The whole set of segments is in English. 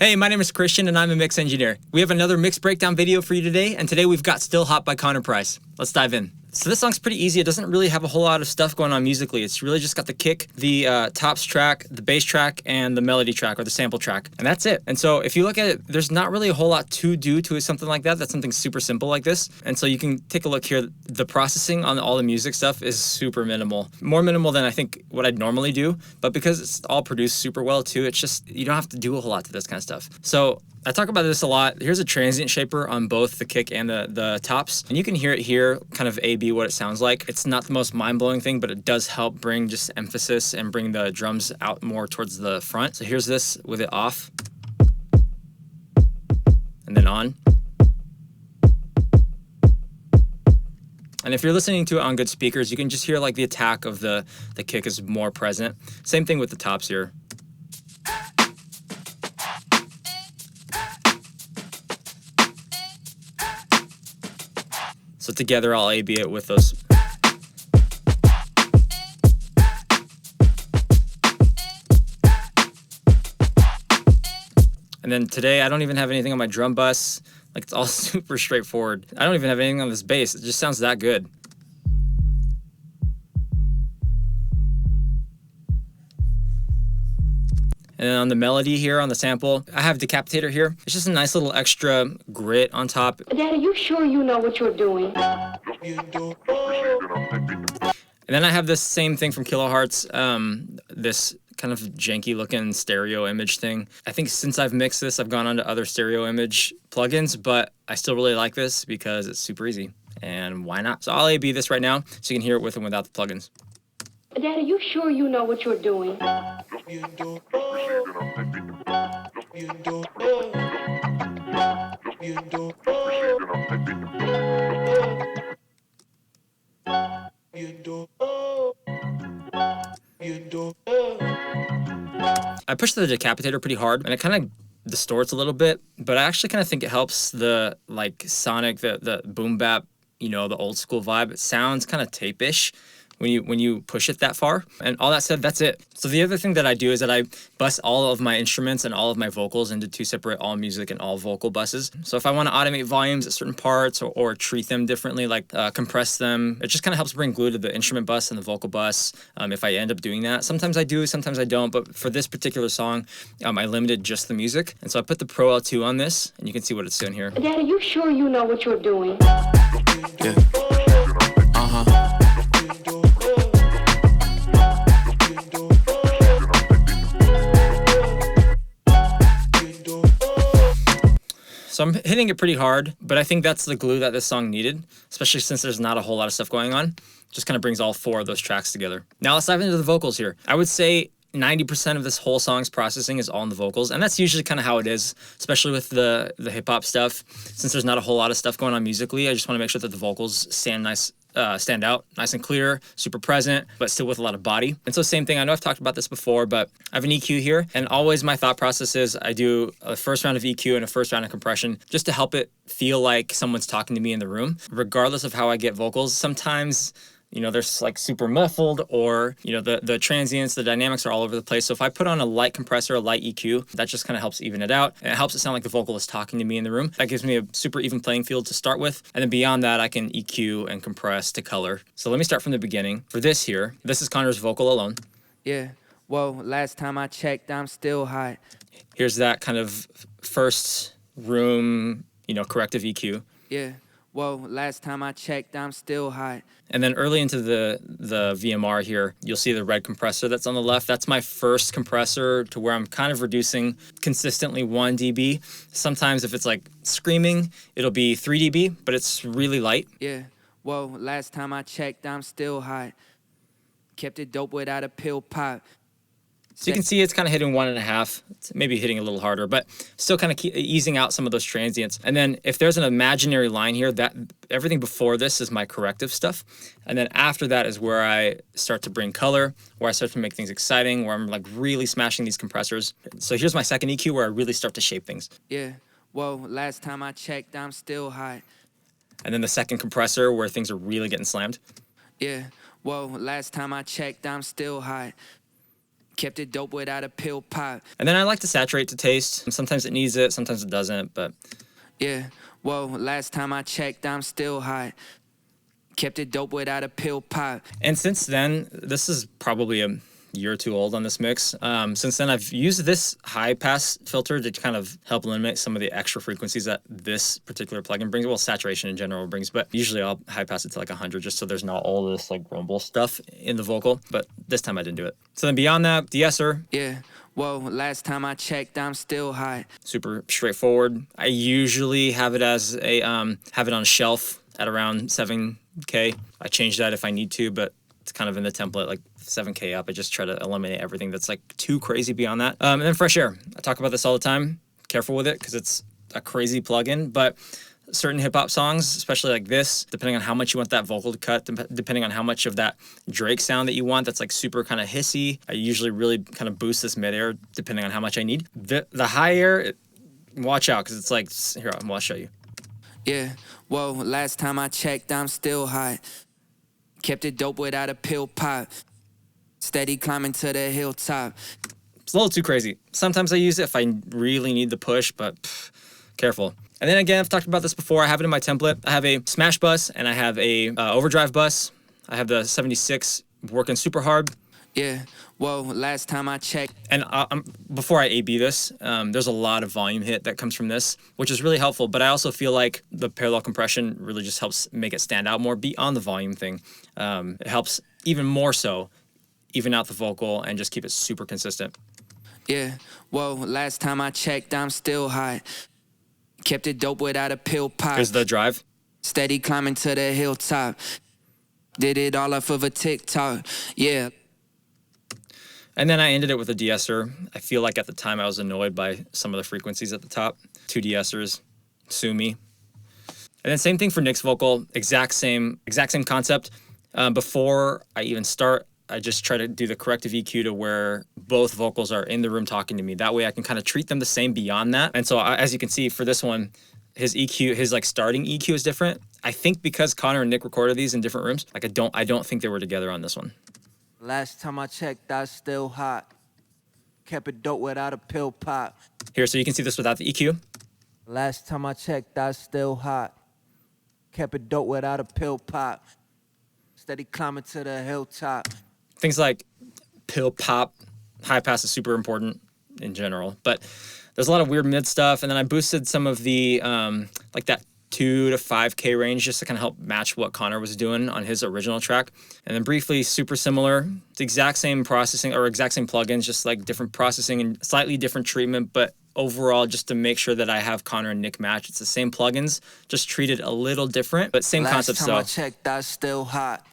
Hey, my name is Christian and I'm a mix engineer. We have another mix breakdown video for you today, and today we've got Still Hot by Connor Price. Let's dive in. So this song's pretty easy. It doesn't really have a whole lot of stuff going on musically. It's really just got the kick, the tops track, the bass track, and the melody track or the sample track. And that's it. And so if you look at it, there's not really a whole lot to do to something like that. That's something super simple like this. And so you can take a look here. The processing on all the music stuff is super minimal. More minimal than I think what I'd normally do. But because it's all produced super well too, it's just, you don't have to do a whole lot to this kind of stuff. So I talk about this a lot. Here's a transient shaper on both the kick and the tops. And you can hear it here, kind of A-B what it sounds like. It's not the most mind-blowing thing, but it does help bring just emphasis and bring the drums out more towards the front. So here's this with it off. And then on. And if you're listening to it on good speakers, you can just hear like the attack of the kick is more present. Same thing with the tops here. So together I'll A-B it with those. And then today I don't even have anything on my drum bus. Like, it's all super straightforward. I don't even have anything on this bass. It just sounds that good. And then on the melody here, on the sample, I have Decapitator here. It's just a nice little extra grit on top. Dad, are you sure you know what you're doing? And then I have this same thing from Kilohearts, this kind of janky looking stereo image thing. I think since I've mixed this, I've gone on to other stereo image plugins, but I still really like this because it's super easy. And why not? So I'll A-B this right now so you can hear it with and without the plugins. Dad, are you sure you know what you're doing? I push the Decapitator pretty hard, and it kind of distorts a little bit, but I actually kind of think it helps the like sonic, the boom bap, you know, the old school vibe. It sounds kind of tape-ish when you push it that far. And all that said, that's it. So the other thing that I do is that I bus all of my instruments and all of my vocals into two separate all music and all vocal buses. So if I want to automate volumes at certain parts or treat them differently, like compress them, it just kind of helps bring glue to the instrument bus and the vocal bus if I end up doing that. Sometimes I do, sometimes I don't, but for this particular song, I limited just the music. And so I put the Pro L2 on this, and you can see what it's doing here. Dad, are you sure you know what you're doing? Yeah. So I'm hitting it pretty hard, but I think that's the glue that this song needed, especially since there's not a whole lot of stuff going on. Just kind of brings all four of those tracks together. Now let's dive into the vocals here. I would say 90% of this whole song's processing is all in the vocals, and that's usually kind of how it is, especially with the hip-hop stuff. Since there's not a whole lot of stuff going on musically, I just want to make sure that the vocals stand out, nice and clear, super present, but still with a lot of body. And so same thing, I know I've talked about this before, but I have an EQ here, and always my thought process is I do a first round of EQ and a first round of compression just to help it feel like someone's talking to me in the room. Regardless of how I get vocals, sometimes, you know, they're like super muffled, or, you know, the transients, the dynamics are all over the place. So if I put on a light compressor, a light EQ, that just kind of helps even it out. And it helps it sound like the vocal is talking to me in the room. That gives me a super even playing field to start with. And then beyond that, I can EQ and compress to color. So let me start from the beginning. For this here, this is Connor's vocal alone. Yeah. Whoa, last time I checked, I'm still hot. Here's that kind of first room, you know, corrective EQ. Yeah. Whoa, last time I checked, I'm still hot. And then early into the VMR here, you'll see the red compressor that's on the left. That's my first compressor to where I'm kind of reducing consistently 1 dB. Sometimes if it's like screaming, it'll be 3 dB, but it's really light. Yeah. Whoa, last time I checked, I'm still hot. Kept it dope without a pill pop. So you can see it's kind of hitting 1.5, it's maybe hitting a little harder, but still kind of easing out some of those transients. And then if there's an imaginary line here, that everything before this is my corrective stuff. And then after that is where I start to bring color, where I start to make things exciting, where I'm like really smashing these compressors. So here's my second EQ where I really start to shape things. Yeah. Whoa, last time I checked, I'm still hot. And then the second compressor where things are really getting slammed. Yeah. Whoa, last time I checked, I'm still hot. Kept it dope without a pill pop. And then I like to saturate to taste. Sometimes it needs it, sometimes it doesn't, but Yeah, whoa, last time I checked, I'm still hot. Kept it dope without a pill pop. and since then, this is probably a year or two old on this mix. Since then, I've used this high pass filter to kind of help eliminate some of the extra frequencies that this particular plugin brings. Well, saturation in general brings, but usually I'll high pass it to like 100 just so there's not all this like rumble stuff in the vocal. But this time I didn't do it. So then beyond that, de-esser, Yeah, whoa, last time I checked, I'm still hot. super straightforward. I usually have it as a have it on a shelf at around 7K. I change that if I need to, but it's kind of in the template like 7K up. I just try to eliminate everything that's like too crazy beyond that. And then fresh air. I talk about this all the time. Careful with it because it's a crazy plugin, but certain hip hop songs, especially like this, depending on how much you want that vocal to cut, depending on how much of that Drake sound that you want, that's like super kind of hissy. I usually really kind of boost this mid air depending on how much I need. The high air, watch out because it's like, here, I'll show you. Yeah, whoa, last time I checked, I'm still hot. Kept it dope without a pill pop. Steady climbing to the hilltop. It's a little too crazy. Sometimes I use it if I really need the push, but careful. And then again, I've talked about this before. I have it in my template. I have a smash bus and I have a overdrive bus. I have the 76 working super hard. Yeah, whoa, last time I checked. And before I A/B this, there's a lot of volume hit that comes from this, which is really helpful. But I also feel like the parallel compression really just helps make it stand out more beyond the volume thing. It helps even more so even out the vocal and just keep it super consistent. Yeah, whoa, last time I checked, I'm still hot. Kept it dope without a pill pop. Here's the drive. Steady climbing to the hilltop. Did it all off of a TikTok. Yeah. And then I ended it with a de-esser. I feel like at the time I was annoyed by some of the frequencies at the top. 2 de-essers, sue me. And then same thing for Nick's vocal, exact same concept. Before I even start, I just try to do the corrective EQ to where both vocals are in the room talking to me. That way I can kind of treat them the same beyond that. And so as you can see for this one, his EQ, his like starting EQ is different. I think because Connor and Nick recorded these in different rooms, like I don't think they were together on this one. Last time I checked, that's still hot. Kept it dope without a pill pop. Here, so you can see this without the EQ. Last time I checked, that's still hot. Kept it dope without a pill pop. Steady climbing to the hilltop. Things like pill pop, high pass is super important in general, but there's a lot of weird mid stuff. And then I boosted some of the like that 2 to 5K range just to kind of help match what Connor was doing on his original track. And then briefly, super similar, the exact same processing or exact same plugins, just like different processing and slightly different treatment, but overall just to make sure that I have Connor and Nick match. It's the same plugins, just treated a little different, but same concept. Last time I checked, that's still hot.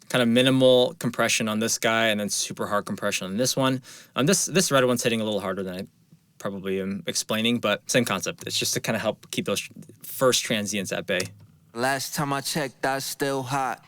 Kind of minimal compression on this guy and then super hard compression on this one. This red one's hitting a little harder than I probably am explaining, but same concept. It's just to kind of help keep those first transients at bay. Last time I checked, that's still hot.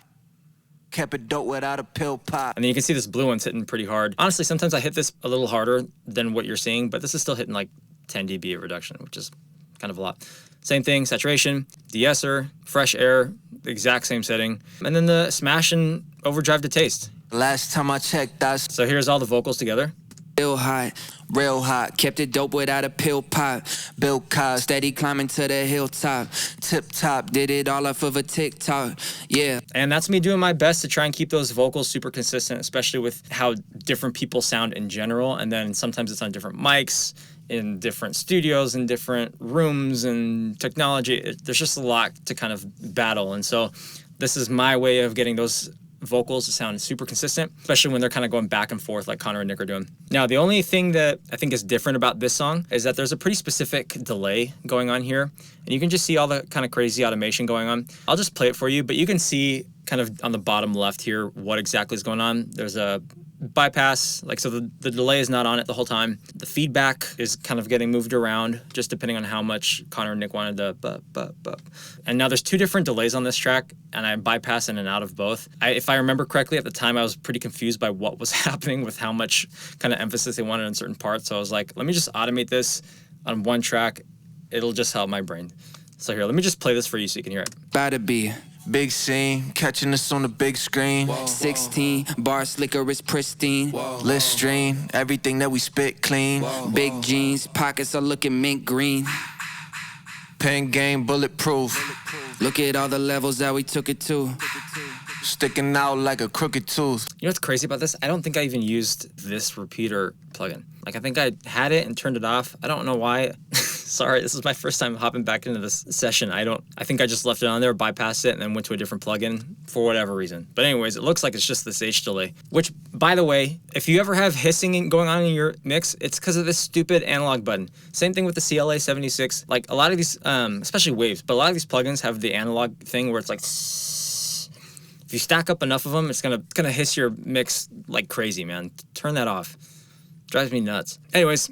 Kept it dope without a pill pop. And then you can see this blue one's hitting pretty hard. Honestly, sometimes I hit this a little harder than what you're seeing, but this is still hitting like 10 dB of reduction, which is kind of a lot. Same thing, saturation, de-esser, fresh air, the exact same setting. And then the smash and overdrive to taste. Last time I checked, that's So here's all the vocals together. Still hot, real hot. Kept it dope without a pill pop. Bill Cobb, steady climbing to the hilltop. Tip top, did it all off of a TikTok. Yeah. And that's me doing my best to try and keep those vocals super consistent, especially with how different people sound in general. And then sometimes it's on different mics, in different studios, in different rooms and technology. There's just a lot to kind of battle. And so this is my way of getting those vocals to sound super consistent, especially when they're kind of going back and forth like Connor and Nick are doing. Now, the only thing that I think is different about this song is that there's a pretty specific delay going on here. And you can just see all the kind of crazy automation going on. I'll just play it for you, but you can see kind of on the bottom left here what exactly is going on. There's a bypass, like so the delay is not on it the whole time. The feedback is kind of getting moved around just depending on how much Connor and Nick wanted the bup. And now there's 2 different delays on this track and I bypass in and out of both. If I remember correctly at the time, I was pretty confused by what was happening with how much kind of emphasis they wanted on certain parts. So I was like, let me just automate this on one track. It'll just help my brain. So here, let me just play this for you so you can hear it. About to be Big scene, catching us on the big screen. 16, bar slicker is pristine. Listerine, everything that we spit clean. Big jeans, pockets are looking mint green. Pen game bulletproof. Look at all the levels that we took it to. Sticking out like a crooked tooth. You know what's crazy about this? I don't think I even used this repeater plugin. Like, I think I had it and turned it off. I don't know why. Sorry, this is my first time hopping back into this session. I think I just left it on there, bypassed it, and then went to a different plugin for whatever reason. But anyways, it looks like it's just this H delay. Which, by the way, if you ever have hissing going on in your mix, it's because of this stupid analog button. Same thing with the CLA 76. Like, a lot of these, especially Waves, but a lot of these plugins have the analog thing where it's like, if you stack up enough of them, it's gonna hiss your mix like crazy, man. Turn that off. Drives me nuts. Anyways,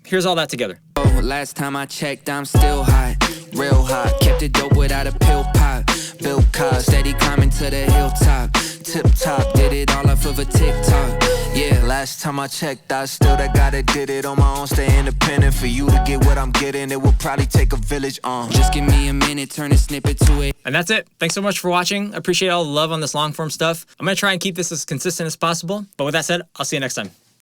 here's all that together. Oh, last time I checked, I'm still hot, real hot. Kept it dope without a pill pop. Bill Cosby, steady climbing to the hilltop. Tip top, did it all off of a TikTok. Yeah, last time I checked, I still that guy that did it on my own. Stay independent. For you to get what I'm getting, it will probably take a village. Just give me a minute, turn a snippet to it. And that's it. Thanks so much for watching. I appreciate all the love on this long form stuff. I'm gonna try and keep this as consistent as possible. But with that said, I'll see you next time.